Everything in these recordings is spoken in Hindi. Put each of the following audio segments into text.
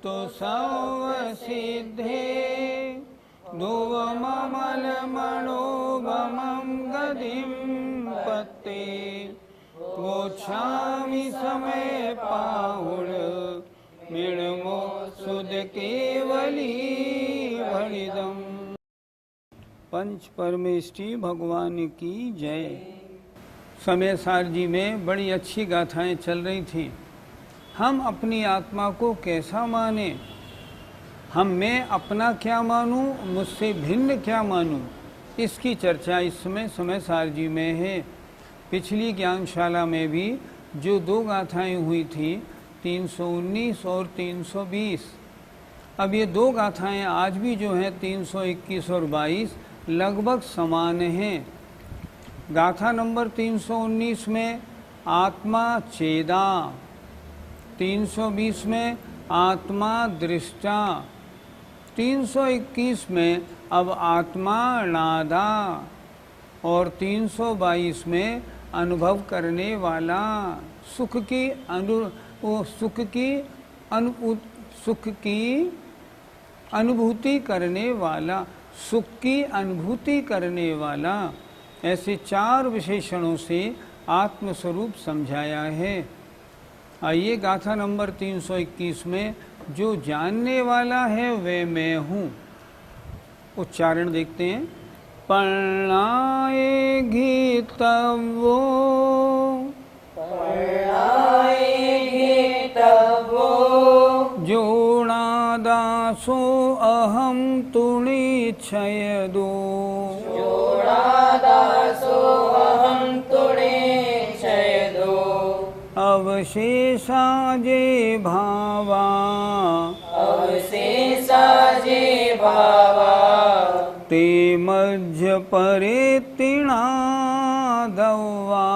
तो सर्वसिद्धे ध्रुवममलमणोगमं गतिं पत्ते गोच्छामि समय पाहुण मिणमो सुध केवली भणिदम। पंच परमेष्टि भगवान की जय। समय सार जी में बड़ी अच्छी गाथाएं चल रही थी। हम अपनी आत्मा को कैसा माने, मैं अपना क्या मानूं, मुझसे भिन्न क्या मानूं, इसकी चर्चा इस समय सार जी में है। पिछली ज्ञानशाला में भी जो दो गाथाएं हुई थी 319 और 320, अब ये दो गाथाएं आज भी जो हैं 321 और 22 लगभग समान हैं। गाथा नंबर 319 में आत्मा चेदा, 320 में आत्मा दृष्टा, 321 में अब आत्मा नादा और 322 में अनुभव करने वाला, सुख की अनुभूति करने वाला, सुख की अनुभूति करने वाला। ऐसे चार विशेषणों से आत्मस्वरूप समझाया है। आइए गाथा नंबर 321 में जो जानने वाला है वे मैं हूँ, उच्चारण देखते हैं। पर्णाएगी तब वो, जोड़ा दासो अहम तुणी क्षय दो, अवशेषा जे भावा, ते मध्य परे तिणा दवा,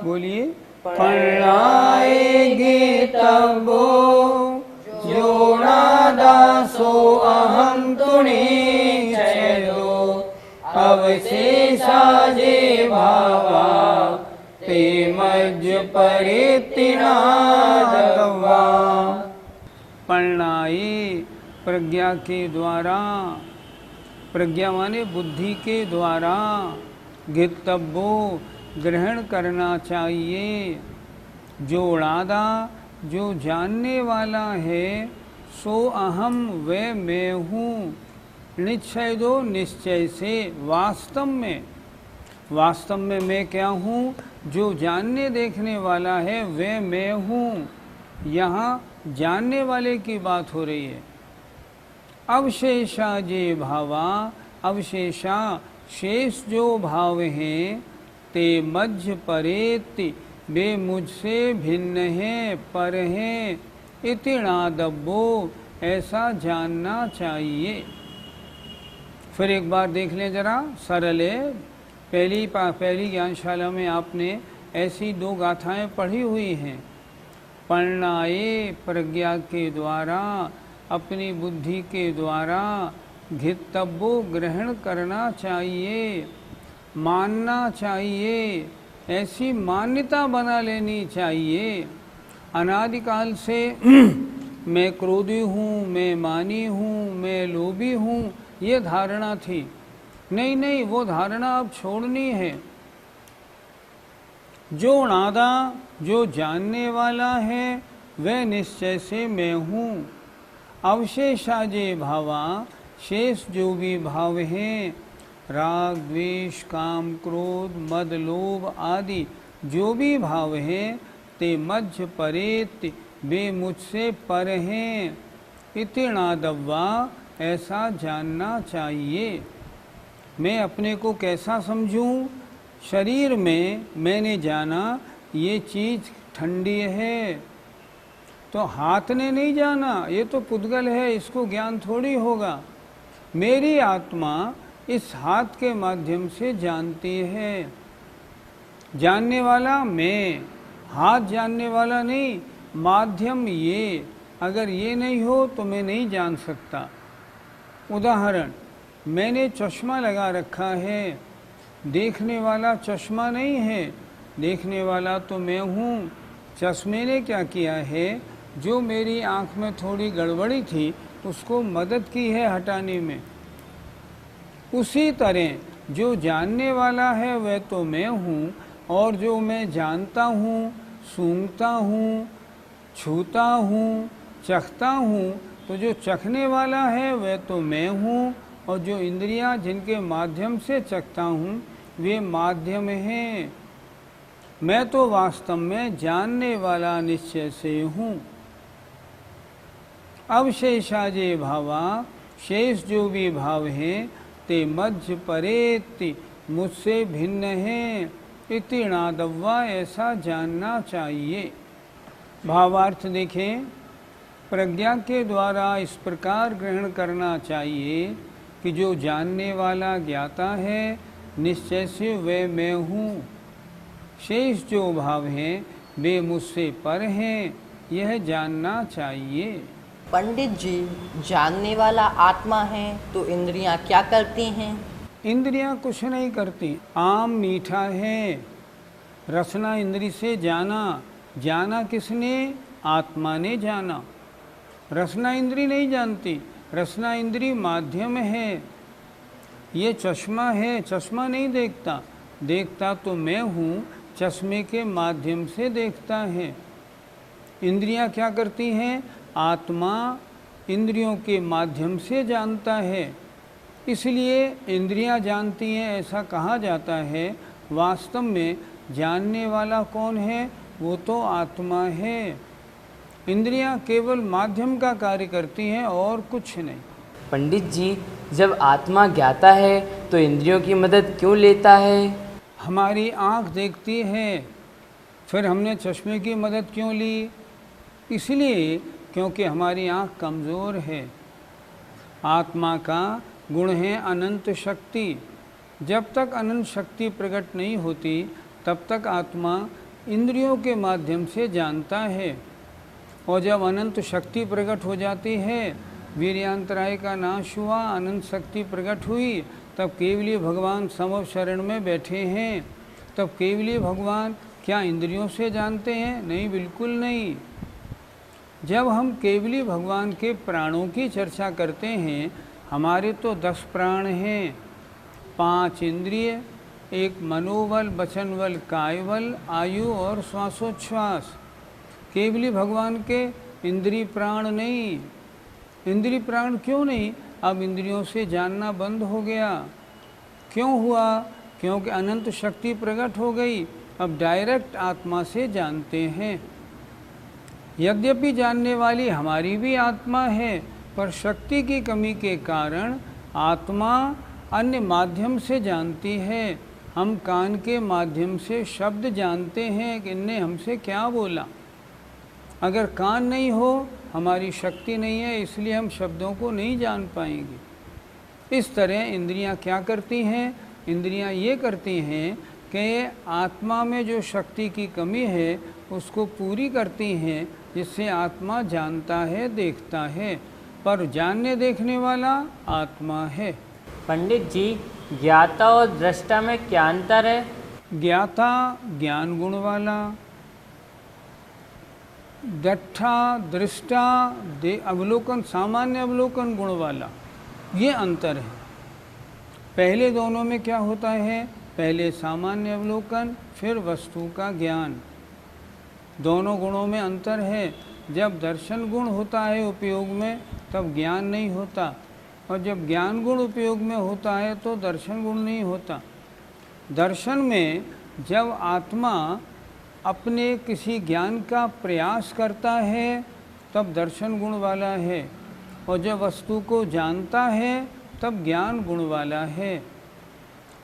बोलिए। पर्णाएगे तबो जोड़ा दासो अहम तुणी छेदो, अवशेषा जे भावा, ते मध्य परे तिणा दवा। पर्णाए प्रज्ञा के द्वारा, प्रज्ञा माने बुद्धि के द्वारा, घितव्यो ग्रहण करना चाहिए, जोड़ादा जो जानने वाला है, सो अहम वे मैं हूँ, निश्चय दो निश्चय से, वास्तव में मैं क्या हूँ, जो जानने देखने वाला है वे मैं हूँ। यहाँ जानने वाले की बात हो रही है। अवशेषा जे भावा, अवशेषा शेष जो भाव हैं, ते मध्य परेति वे मुझसे भिन्न हैं, पर हैं, इतिणा दब्बो ऐसा जानना चाहिए। फिर एक बार देख लें जरा, सरल है। पहली ज्ञानशाला में आपने ऐसी दो गाथाएं पढ़ी हुई हैं। पर्णाए प्रज्ञा के द्वारा, अपनी बुद्धि के द्वारा, घितव्यो ग्रहण करना चाहिए, मानना चाहिए, ऐसी मान्यता बना लेनी चाहिए। अनादिकाल से मैं क्रोधी हूँ, मैं मानी हूँ, मैं लोभी हूँ, ये धारणा थी। नहीं, वो धारणा अब छोड़नी है। जो नादा जो जानने वाला है वह निश्चय से मैं हूँ। अवशेषा जे भावा, शेष जो भी भाव हैं, राग द्वेष काम क्रोध मद लोभ आदि जो भी भाव हैं, ते मध्य परेत वे मुझसे पर हैं, इतिणा दव्वा ऐसा जानना चाहिए। मैं अपने को कैसा समझूं? शरीर में मैंने जाना ये चीज़ ठंडी है, तो हाथ ने नहीं जाना, ये तो पुद्गल है, इसको ज्ञान थोड़ी होगा। मेरी आत्मा इस हाथ के माध्यम से जानती है। जानने वाला मैं, हाथ जानने वाला नहीं, माध्यम ये। अगर ये नहीं हो तो मैं नहीं जान सकता। उदाहरण, मैंने चश्मा लगा रखा है, देखने वाला चश्मा नहीं है, देखने वाला तो मैं हूँ। चश्मे ने क्या किया है, जो मेरी आँख में थोड़ी गड़बड़ी थी उसको मदद की है हटाने में। उसी तरह जो जानने वाला है वह तो मैं हूँ, और जो मैं जानता हूँ, सूंघता हूँ, छूता हूँ, चखता हूँ, तो जो चखने वाला है वह तो मैं हूँ, और जो इंद्रियां जिनके माध्यम से चखता हूँ वे माध्यम हैं। मैं तो वास्तव में जानने वाला निश्चय से हूँ। अब शेषाजे भावा, शेष जो भी भाव हैं ते मध्य परेति, मुझसे भिन्न हैं। इति नादव्वा, ऐसा जानना चाहिए। भावार्थ देखें, प्रज्ञा के द्वारा इस प्रकार ग्रहण करना चाहिए कि जो जानने वाला ज्ञाता है निश्चय से वह मैं हूँ। शेष जो भाव हैं वे मुझसे पर हैं, यह जानना चाहिए। पंडित जी, जानने वाला आत्मा है तो इंद्रियां क्या करती हैं? इंद्रियां कुछ नहीं करती। आम मीठा है, रसना इंद्री से जाना। जाना किसने? आत्मा ने जाना। रसना इंद्री नहीं जानती, रसना इंद्री माध्यम है। ये चश्मा है, चश्मा नहीं देखता, देखता तो मैं हूँ, चश्मे के माध्यम से देखता है। इंद्रियां क्या करती हैं? आत्मा इंद्रियों के माध्यम से जानता है, इसलिए इंद्रियां जानती हैं ऐसा कहा जाता है। वास्तव में जानने वाला कौन है? वो तो आत्मा है। इंद्रियां केवल माध्यम का कार्य करती हैं और कुछ नहीं। पंडित जी, जब आत्मा ज्ञाता है तो इंद्रियों की मदद क्यों लेता है? हमारी आँख देखती है, फिर हमने चश्मे की मदद क्यों ली? इसलिए क्योंकि हमारी आँख कमज़ोर है। आत्मा का गुण है अनंत शक्ति। जब तक अनंत शक्ति प्रकट नहीं होती तब तक आत्मा इंद्रियों के माध्यम से जानता है, और जब अनंत शक्ति प्रकट हो जाती है, वीर्यांतराय का नाश हुआ, अनंत शक्ति प्रकट हुई, तब केवली भगवान समव शरण में बैठे हैं। तब केवली भगवान क्या इंद्रियों से जानते हैं? नहीं, बिल्कुल नहीं। जब हम केवली भगवान के प्राणों की चर्चा करते हैं, हमारे तो 10 प्राण हैं, 5 इंद्रिय, एक मनोबल, वचनबल, कायबल, आयु और श्वासोच्छ्वास। केवली भगवान के इंद्रिय प्राण नहीं। इंद्रिय प्राण क्यों नहीं? अब इंद्रियों से जानना बंद हो गया। क्यों हुआ? क्योंकि अनंत शक्ति प्रकट हो गई। अब डायरेक्ट आत्मा से जानते हैं। यद्यपि जानने वाली हमारी भी आत्मा है, पर शक्ति की कमी के कारण आत्मा अन्य माध्यम से जानती है। हम कान के माध्यम से शब्द जानते हैं कि इनने हमसे क्या बोला। अगर कान नहीं हो, हमारी शक्ति नहीं है, इसलिए हम शब्दों को नहीं जान पाएंगे। इस तरह इंद्रियां क्या करती हैं? इंद्रियां ये करती हैं कि आत्मा में जो शक्ति की कमी है उसको पूरी करती हैं, जिससे आत्मा जानता है, देखता है। पर जानने देखने वाला आत्मा है। पंडित जी, ज्ञाता और दृष्टा में क्या अंतर है? ज्ञाता ज्ञान गुण वाला, दृष्टा दृष्टा अवलोकन, सामान्य अवलोकन गुण वाला, ये अंतर है। पहले दोनों में क्या होता है? पहले सामान्य अवलोकन, फिर वस्तु का ज्ञान। दोनों गुणों में अंतर है। जब दर्शन गुण होता है उपयोग में तब ज्ञान नहीं होता, और जब ज्ञान गुण उपयोग में होता है तो दर्शन गुण नहीं होता। दर्शन में जब आत्मा अपने किसी ज्ञान का प्रयास करता है तब दर्शन गुण वाला है, और जब वस्तु को जानता है तब ज्ञान गुण वाला है।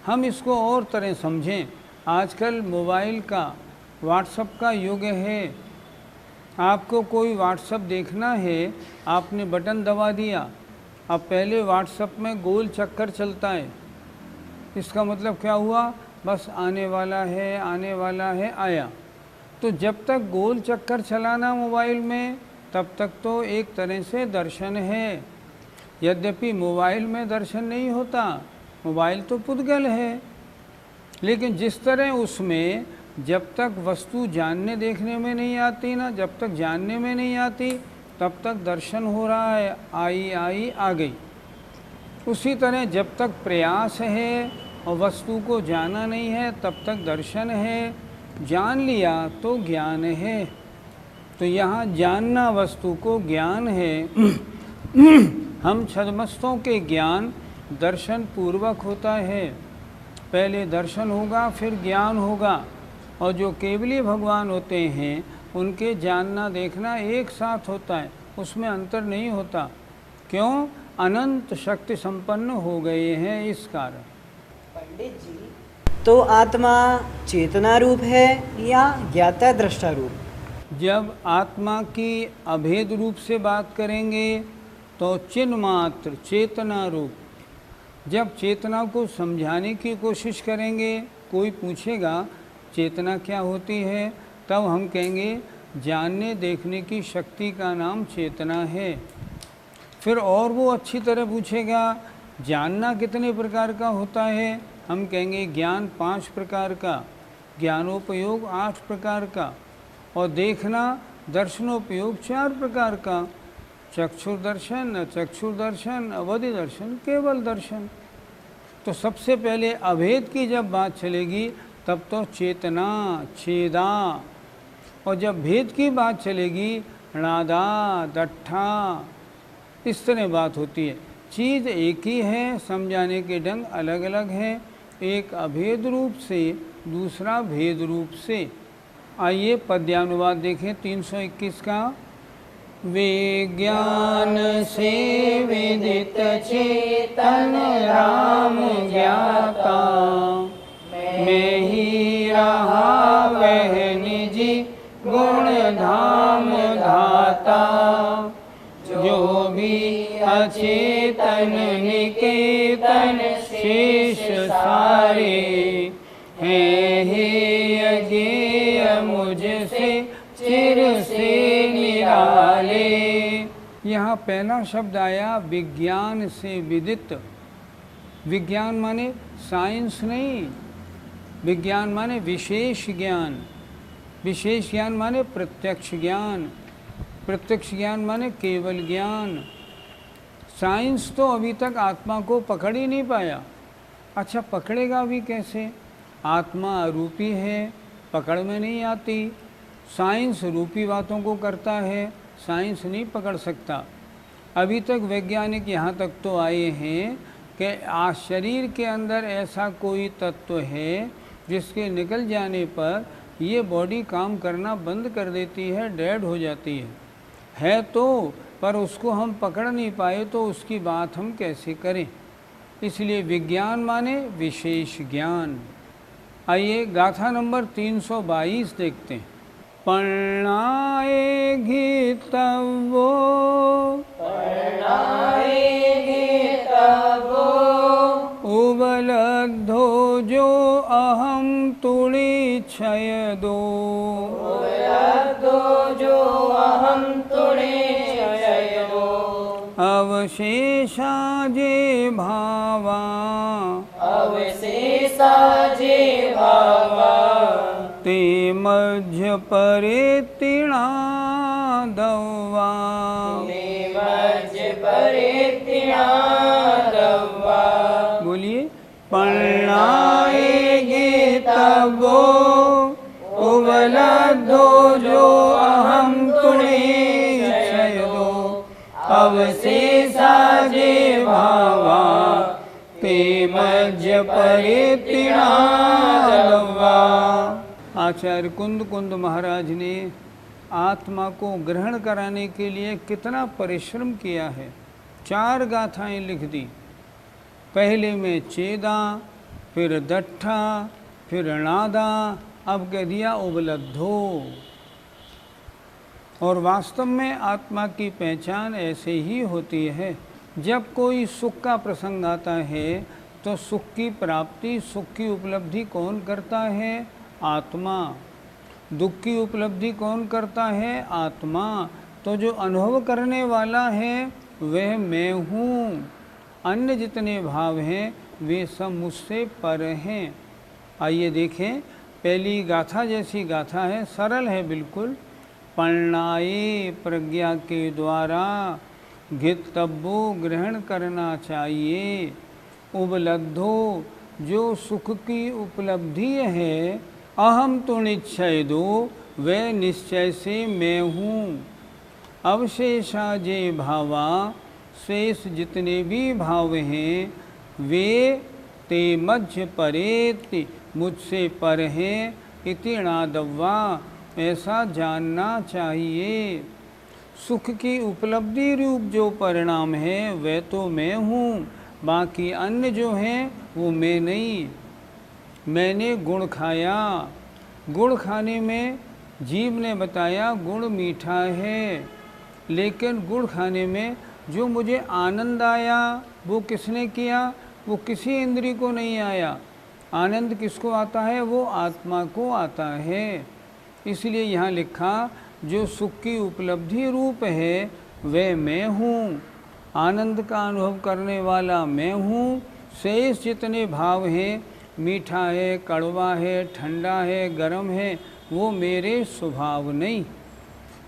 हम इसको और तरह समझें। आजकल मोबाइल का, व्हाट्सएप का युग है। आपको कोई व्हाट्सएप देखना है, आपने बटन दबा दिया। अब पहले व्हाट्सएप में गोल चक्कर चलता है। इसका मतलब क्या हुआ? बस आने वाला है, आने वाला है, आया। तो जब तक गोल चक्कर चलाना मोबाइल में, तब तक तो एक तरह से दर्शन है। यद्यपि मोबाइल में दर्शन नहीं होता, मोबाइल तो पुद्गल है, लेकिन जिस तरह उसमें जब तक वस्तु जानने देखने में नहीं आती ना, जब तक जानने में नहीं आती तब तक दर्शन हो रहा है, आई आई आ गई। उसी तरह जब तक प्रयास है और वस्तु को जाना नहीं है तब तक दर्शन है, जान लिया तो ज्ञान है। तो यहाँ जानना वस्तु को ज्ञान है। हम छद्मस्तों के ज्ञान दर्शन पूर्वक होता है, पहले दर्शन होगा फिर ज्ञान होगा। और जो केवली भगवान होते हैं उनके जानना देखना एक साथ होता है, उसमें अंतर नहीं होता। क्यों? अनंत शक्ति संपन्न हो गए हैं इस कारण। पंडित जी, तो आत्मा चेतना रूप है या ज्ञाता दृष्टा रूप? जब आत्मा की अभेद रूप से बात करेंगे तो चिन्ह मात्र चेतना रूप। जब चेतना को समझाने की कोशिश करेंगे, कोई पूछेगा चेतना क्या होती है, तब हम कहेंगे जानने देखने की शक्ति का नाम चेतना है। फिर और वो अच्छी तरह पूछेगा जानना कितने प्रकार का होता है, हम कहेंगे ज्ञान 5 प्रकार का, ज्ञानोपयोग 8 प्रकार का, और देखना दर्शनोपयोग 4 प्रकार का, चक्षुर्दर्शन, अचक्षुर्दर्शन, अवधि दर्शन, केवल दर्शन। तो सबसे पहले अभेद की जब बात चलेगी तब तो चेतना, छेदा, और जब भेद की बात चलेगी णादा, दट्ठा, इस तरह बात होती है। चीज़ एक ही है, समझाने के ढंग अलग अलग हैं, एक अभेद रूप से दूसरा भेद रूप से। आइए पद्यानुवाद देखें 321 का। विज्ञान से विदित चेतन राम ज्ञाता, मैं ही रहा वह निजी गुण धाम धाता। जो भी अचेतन निकेतन शेष सारे, हैं हे अज्ञेय मुझसे चिर से निराले। यहाँ पहला शब्द आया विज्ञान से विदित। विज्ञान माने साइंस नहीं, विज्ञान माने विशेष ज्ञान। विशेष ज्ञान माने प्रत्यक्ष ज्ञान, प्रत्यक्ष ज्ञान माने केवल ज्ञान। साइंस तो अभी तक आत्मा को पकड़ ही नहीं पाया। अच्छा, पकड़ेगा भी कैसे? आत्मा अरूपी है, पकड़ में नहीं आती। साइंस रूपी बातों को करता है, साइंस नहीं पकड़ सकता। अभी तक वैज्ञानिक यहाँ तक तो आए हैं कि शरीर के अंदर ऐसा कोई तत्व है जिसके निकल जाने पर ये बॉडी काम करना बंद कर देती है, डेड हो जाती है तो, पर उसको हम पकड़ नहीं पाए, तो उसकी बात हम कैसे करें? इसलिए विज्ञान माने विशेष ज्ञान। आइए गाथा नंबर 322 देखते हैं। पर्णाएगी तब वो, पर्णाएगी तब वो, उबलद्धो जो अहम तुड़ी क्षय दो। उबलद्धो जो अहम तुड़ी क्षय दो। अवशेषा जे भावा, अवशेषा जे भावा, ते मध्य परे तिणा दवा। ते मध्य परे तिणा दवा। बोलिए। पर्णाएगी तब वो, उबलद्धो जो अहम तुड़ी क्षय दो। अवशेषा जे भावा, ते मध्य परे तिणा दवा। आचार्य कुंद कुंद महाराज ने आत्मा को ग्रहण कराने के लिए कितना परिश्रम किया है। 4 गाथाएं लिख दी। पहले में चेदा, फिर दट्ठा, फिर णादा, अब कह दिया उबलद्धो। और वास्तव में आत्मा की पहचान ऐसे ही होती है। जब कोई सुख का प्रसंग आता है तो सुख की प्राप्ति, सुख की उपलब्धि कौन करता है? आत्मा। दुख की उपलब्धि कौन करता है? आत्मा। तो जो अनुभव करने वाला है वह मैं हूँ। अन्य जितने भाव हैं वे सब मुझसे पर हैं। आइए देखें, पहली गाथा जैसी गाथा है, सरल है बिल्कुल। पढ़नाए प्रज्ञा के द्वारा घितव्यो ग्रहण करना चाहिए। उपलब्धो जो सुख की उपलब्धि है, अहम तो निश्चय दो वह निश्चय से मैं हूँ। अवशेषा जे भावा शेष जितने भी भाव हैं वे ते मध्य परेति मुझसे पर हैं। इति णादव्वा ऐसा जानना चाहिए। सुख की उपलब्धि रूप जो परिणाम है वह तो मैं हूँ, बाकी अन्य जो हैं वो मैं नहीं। मैंने गुड़ खाया, गुड़ खाने में जीव ने बताया गुड़ मीठा है, लेकिन गुड़ खाने में जो मुझे आनंद आया वो किसने किया? वो किसी इंद्रिय को नहीं आया। आनंद किसको आता है? वो आत्मा को आता है। इसलिए यहाँ लिखा जो सुख की उपलब्धि रूप है वह मैं हूँ, आनंद का अनुभव करने वाला मैं हूँ। शेष जितने भाव हैं, मीठा है, कड़वा है, ठंडा है, गर्म है, वो मेरे स्वभाव नहीं।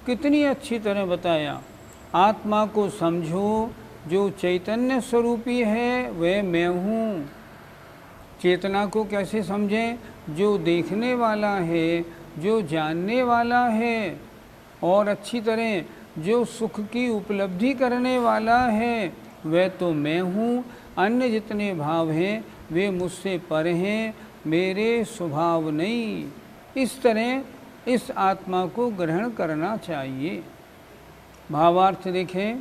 कितनी अच्छी तरह बताया। आत्मा को समझो, जो चैतन्य स्वरूपी है वह मैं हूँ। चेतना को कैसे समझें? जो देखने वाला है, जो जानने वाला है, और अच्छी तरह जो सुख की उपलब्धि करने वाला है वह तो मैं हूँ। अन्य जितने भाव हैं वे मुझसे पर हैं, मेरे स्वभाव नहीं। इस तरह इस आत्मा को ग्रहण करना चाहिए। भावार्थ देखें,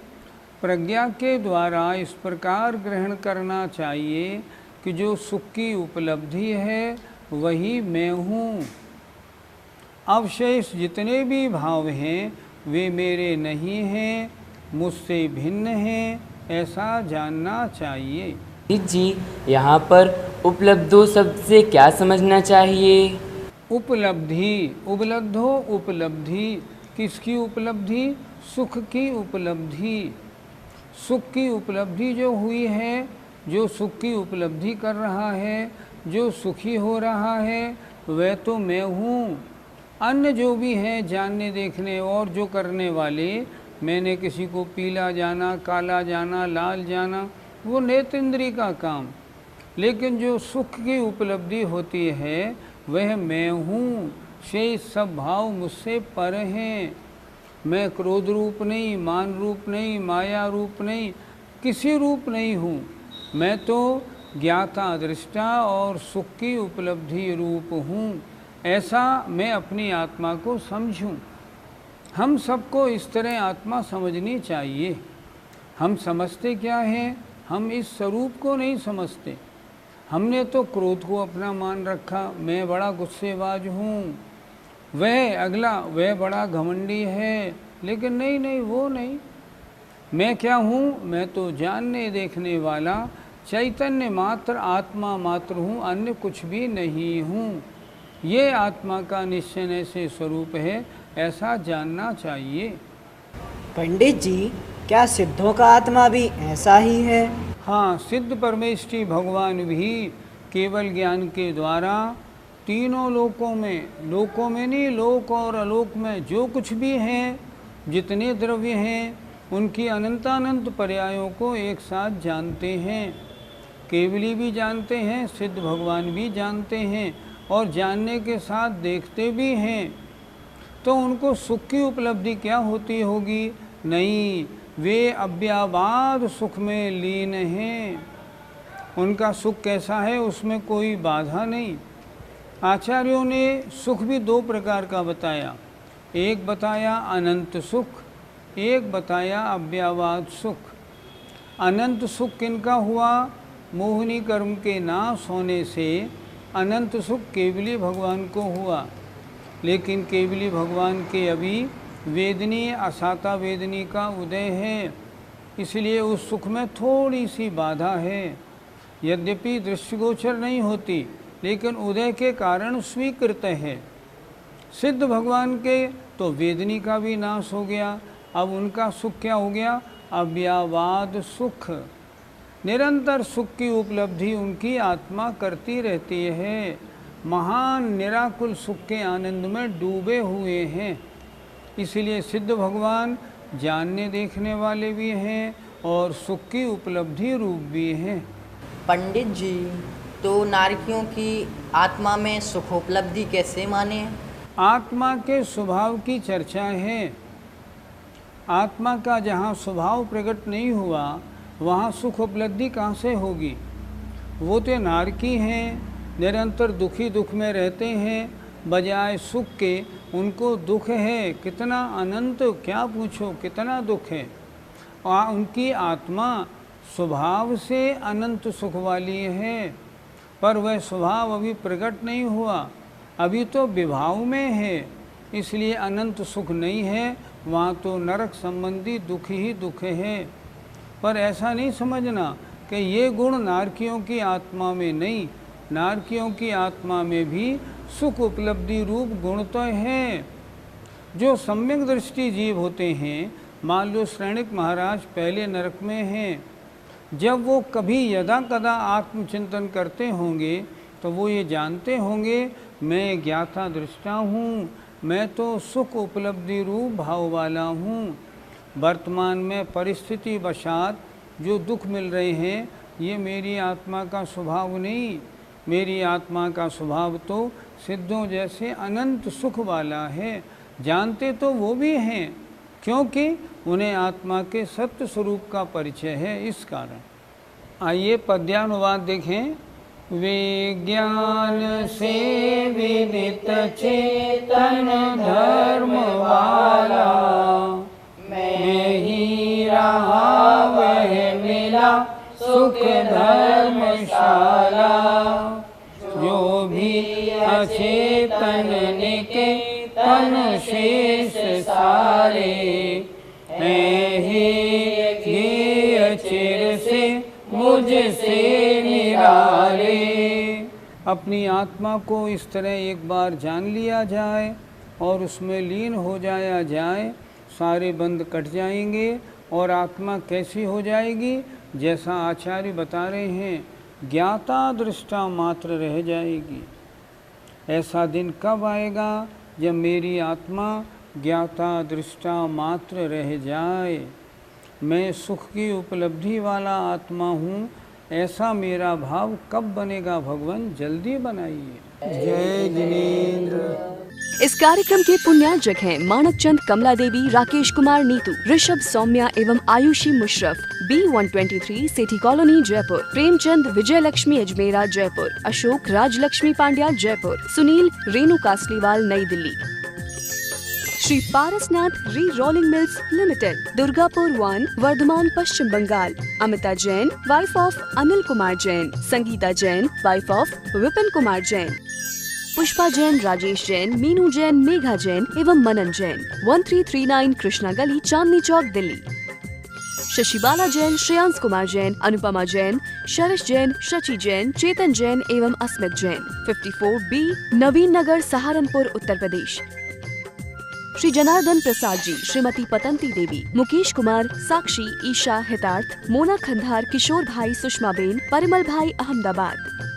प्रज्ञा के द्वारा इस प्रकार ग्रहण करना चाहिए कि जो सुख की उपलब्धि है वही मैं हूँ। अवशेष जितने भी भाव हैं वे मेरे नहीं हैं, मुझसे भिन्न हैं, ऐसा जानना चाहिए। जी, यहाँ पर उपलब्धो शब्द से क्या समझना चाहिए? उपलब्धि, उपलब्धो उपलब्धि, किसकी उपलब्धि? सुख की उपलब्धि। सुख की उपलब्धि जो हुई है, जो सुख की उपलब्धि कर रहा है, जो सुखी हो रहा है वह तो मैं हूँ। अन्य जो भी हैं जानने देखने और जो करने वाले, मैंने किसी को पीला जाना, काला जाना, लाल जाना, वो नेत्र इंद्रिय का काम। लेकिन जो सुख की उपलब्धि होती है वह मैं हूँ। शेष सब भाव मुझसे पर हैं। मैं क्रोध रूप नहीं, मान रूप नहीं, माया रूप नहीं, किसी रूप नहीं हूँ। मैं तो ज्ञाता दृष्टा और सुख की उपलब्धि रूप हूँ। ऐसा मैं अपनी आत्मा को समझूं। हम सबको इस तरह आत्मा समझनी चाहिए। हम समझते क्या हैं? हम इस स्वरूप को नहीं समझते। हमने तो क्रोध को अपना मान रखा, मैं बड़ा गुस्सेबाज हूँ, वह अगला वह बड़ा घमंडी है। लेकिन नहीं नहीं, वो नहीं। मैं क्या हूँ? मैं तो जानने देखने वाला चैतन्य मात्र आत्मा मात्र हूँ, अन्य कुछ भी नहीं हूँ। ये आत्मा का निश्चय से स्वरूप है, ऐसा जानना चाहिए। पंडित जी, क्या सिद्धों का आत्मा भी ऐसा ही है? हाँ, सिद्ध परमेष्ठी भगवान भी केवल ज्ञान के द्वारा तीनों लोकों में नहीं, लोक और अलोक में जो कुछ भी हैं, जितने द्रव्य हैं, उनकी अनंतानंत पर्यायों को एक साथ जानते हैं। केवली भी जानते हैं, सिद्ध भगवान भी जानते हैं, और जानने के साथ देखते भी हैं। तो उनको सुख की उपलब्धि क्या होती होगी? नहीं, वे अव्याबाद सुख में लीन हैं। उनका सुख कैसा है? उसमें कोई बाधा नहीं। आचार्यों ने सुख भी दो प्रकार का बताया। एक बताया अनंत सुख, एक बताया अव्याबाद सुख। अनंत सुख किनका हुआ? मोहिनी कर्म के नाश होने से अनंत सुख केवली भगवान को हुआ। लेकिन केवली भगवान के अभी वेदनी असाता वेदनी का उदय है, इसलिए उस सुख में थोड़ी सी बाधा है। यद्यपि दृष्टिगोचर नहीं होती, लेकिन उदय के कारण स्वीकृत है। सिद्ध भगवान के तो वेदनी का भी नाश हो गया। अब उनका सुख क्या हो गया? अव्याबाद सुख। निरंतर सुख की उपलब्धि उनकी आत्मा करती रहती है। महान निराकुल सुख के आनंद में डूबे हुए हैं। इसलिए सिद्ध भगवान जानने देखने वाले भी हैं और सुख की उपलब्धि रूप भी हैं। पंडित जी, तो नारकियों की आत्मा में सुखोपलब्धि कैसे माने? आत्मा के स्वभाव की चर्चा है। आत्मा का जहाँ स्वभाव प्रकट नहीं हुआ वहाँ सुख उपलब्धि कहाँ से होगी? वो तो नारकी हैं, निरंतर दुखी दुख में रहते हैं, बजाय सुख के उनको दुख है। कितना अनंत, क्या पूछो, कितना दुख है। और उनकी आत्मा स्वभाव से अनंत सुख वाली है, पर वह स्वभाव अभी प्रकट नहीं हुआ, अभी तो विभाव में है, इसलिए अनंत सुख नहीं है। वहाँ तो नरक संबंधी दुख ही दुख है। पर ऐसा नहीं समझना कि ये गुण नारकियों की आत्मा में नहीं, नारकियों की आत्मा में भी सुख उपलब्धि रूप गुण तो है। जो सम्यक दृष्टि जीव होते हैं, मान लो श्रेणिक महाराज पहले नरक में हैं, जब वो कभी यदा कदा आत्मचिंतन करते होंगे तो वो ये जानते होंगे मैं ज्ञाता दृष्टा हूँ, मैं तो सुख उपलब्धि रूप भाव वाला हूँ। वर्तमान में परिस्थिति वशात जो दुख मिल रहे हैं ये मेरी आत्मा का स्वभाव नहीं, मेरी आत्मा का स्वभाव तो सिद्धों जैसे अनंत सुख वाला है। जानते तो वो भी हैं क्योंकि उन्हें आत्मा के सत्य स्वरूप का परिचय है, इस कारण। आइए पद्यानुवाद देखें। विज्ञान से विदित चेतन धर्म वाला, मैं ही रहा वह मिला सुख धर्मशाला। जो भी अचेतन निकेतन शेष सारे, हैं ही चिर से मुझसे निराले। अपनी आत्मा को इस तरह एक बार जान लिया जाए और उसमें लीन हो जाया जाए, सारे बंध कट जाएंगे और आत्मा कैसी हो जाएगी? जैसा आचार्य बता रहे हैं, ज्ञाता दृष्टा मात्र रह जाएगी। ऐसा दिन कब आएगा जब मेरी आत्मा ज्ञाता दृष्टा मात्र रह जाए? मैं सुख की उपलब्धि वाला आत्मा हूँ, ऐसा मेरा भाव कब बनेगा? भगवान जल्दी बनाइए। जय जिनेंद्र। इस कार्यक्रम के पुण्यार्जक हैं मानक चंद, कमला देवी, राकेश कुमार नीतू, ऋषभ सौम्या एवं Ayushi Musharraf, B123 Sethi colony Jaipur, Premchand Vijay Laxmi Ajmera Jaipur, Ashok Rajlaxmi Pandya Jaipur, Sunil Renu Kasliwal Nai Delhi. Shri Parasnath re rolling mills limited, Durgapur 1, Vardhaman Paschim Bangal. Amita Jain, wife of Anil Kumar Jain, Sangeeta Jain, wife of Vipin Kumar Jain, Pushpa Jain, Rajesh Jain, Meenu Jain, Megha Jain एवं मनन जैन, 1339 कृष्णा गली, चांदनी चौक, दिल्ली। शशिबाला जैन, श्रेयांश कुमार जैन, अनुपमा जैन, शरश जैन, शची जैन, चेतन जैन एवं अस्मित जैन, 54B, नवीन नगर, सहारनपुर, उत्तर प्रदेश। श्री जनार्दन प्रसाद जी, श्रीमती पतंती देवी, मुकेश कुमार, साक्षी, ईशा, हितार्थ, मोना खंधार, किशोर भाई, सुषमा बेन, परिमल भाई, अहमदाबाद।